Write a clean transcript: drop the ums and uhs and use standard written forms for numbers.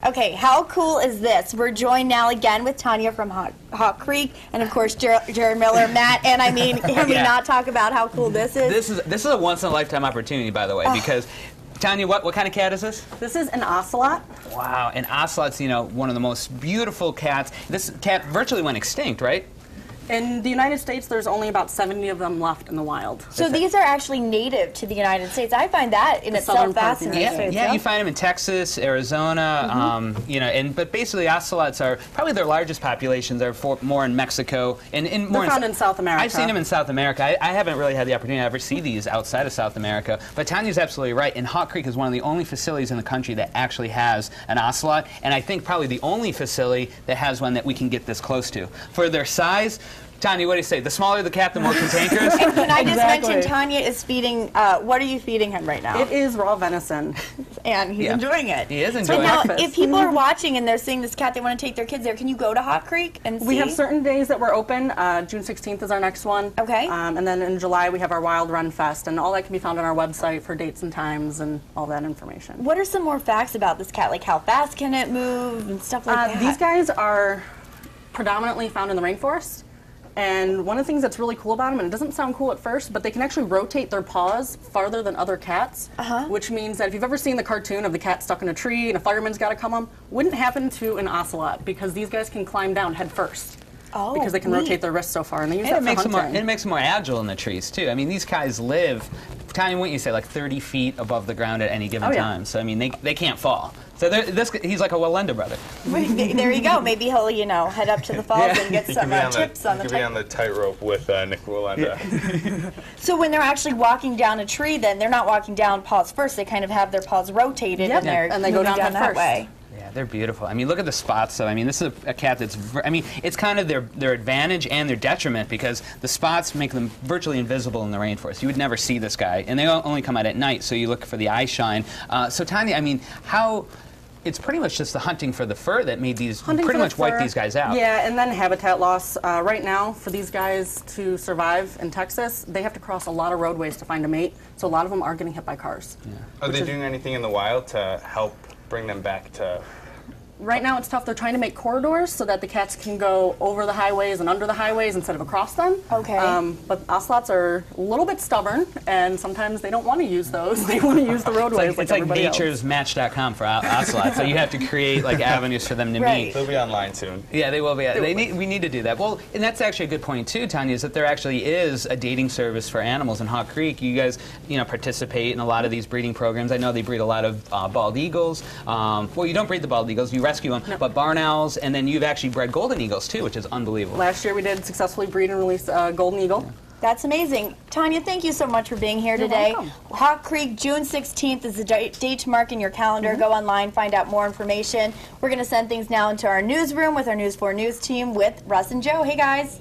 Okay, how cool is this? We're joined now again with Tanya from Hawk Creek, and of course Jared Miller, Matt, and I mean, can we not talk about how cool this is? This is a once-in-a-lifetime opportunity, by the way, because Tanya, what kind of cat is this? This is an ocelot. Wow, and ocelot's, you know, one of the most beautiful cats. This cat virtually went extinct, right? In the United States, there's only about 70 of them left in the wild. So these are actually native to the United States. I find that in itself fascinating. Yeah, you find them in Texas, Arizona, you know, but basically ocelots are probably their largest populations are more in Mexico and more found in South America. I've seen them in South America. I haven't really had the opportunity to ever see these outside of South America. But Tanya's absolutely right. And Hawk Creek is one of the only facilities in the country that actually has an ocelot, and I think probably the only facility that has one that we can get this close to. For their size, Tanya, what do you say? The smaller the cat, the more cantankerous? And can I just mention, Tanya is feeding, what are you feeding him right now? It is raw venison. And he's enjoying it. He is enjoying it. But now, if people are watching and they're seeing this cat, they want to take their kids there, can you go to Hawk Creek and see? We have certain days that we're open. June 16th is our next one. Okay. And then in July, we have our Wild Run Fest, and all that can be found on our website for dates and times and all that information. What are some more facts about this cat? Like how fast can it move and stuff like that? These guys are predominantly found in the rainforest. And one of the things that's really cool about them, and it doesn't sound cool at first, but they can actually rotate their paws farther than other cats, which means that if you've ever seen the cartoon of the cat stuck in a tree and a fireman's got to come them, wouldn't happen to an ocelot because these guys can climb down head first. Oh, because they can rotate their wrists so far, and they use that for hunting. It makes them more agile in the trees, too. I mean, these guys live, Tanya, wouldn't you say, like 30 feet above the ground at any given time. So, I mean, they can't fall. So he's like a Wallenda brother. There you go. Maybe he'll, you know, head up to the falls and get some tips on the tightrope. He could be on the tightrope with Nick Wallenda. So when they're actually walking down a tree, then they're not walking down paws first. They kind of have their paws rotated and they go down that way. They're beautiful. I mean, look at the spots, though. I mean, this is a cat that's, I mean, it's kind of their advantage and their detriment because the spots make them virtually invisible in the rainforest. You would never see this guy, and they only come out at night, so you look for the eye shine. So, Tanya, I mean, it's pretty much just the hunting for the fur that made these, pretty much wipe these guys out. Yeah, and then habitat loss. Right now, for these guys to survive in Texas, they have to cross a lot of roadways to find a mate, so a lot of them are getting hit by cars. Yeah. Are they doing anything in the wild to help bring them back to... Right now it's tough. They're trying to make corridors so that the cats can go over the highways and under the highways instead of across them. Okay. But ocelots are a little bit stubborn, and sometimes they don't want to use those. They want to use the roadways it's like nature's match.com for ocelots. So you have to create like avenues for them to meet. They'll be online soon. Yeah, they will be. We need to do that. Well, and that's actually a good point too, Tanya, is that there actually is a dating service for animals in Hawk Creek. You guys, you know, participate in a lot of these breeding programs. I know they breed a lot of bald eagles. Well, you don't breed the bald eagles. You rescue them, but barn owls, and then you've actually bred golden eagles too, which is unbelievable. Last year we did successfully breed and release a golden eagle. Yeah. That's amazing. Tanya, thank you so much for being here today. Welcome. Hawk Creek, June 16th is the date to mark in your calendar. Go online, find out more information. We're going to send things now into our newsroom with our News 4 News team with Russ and Joe. Hey, guys.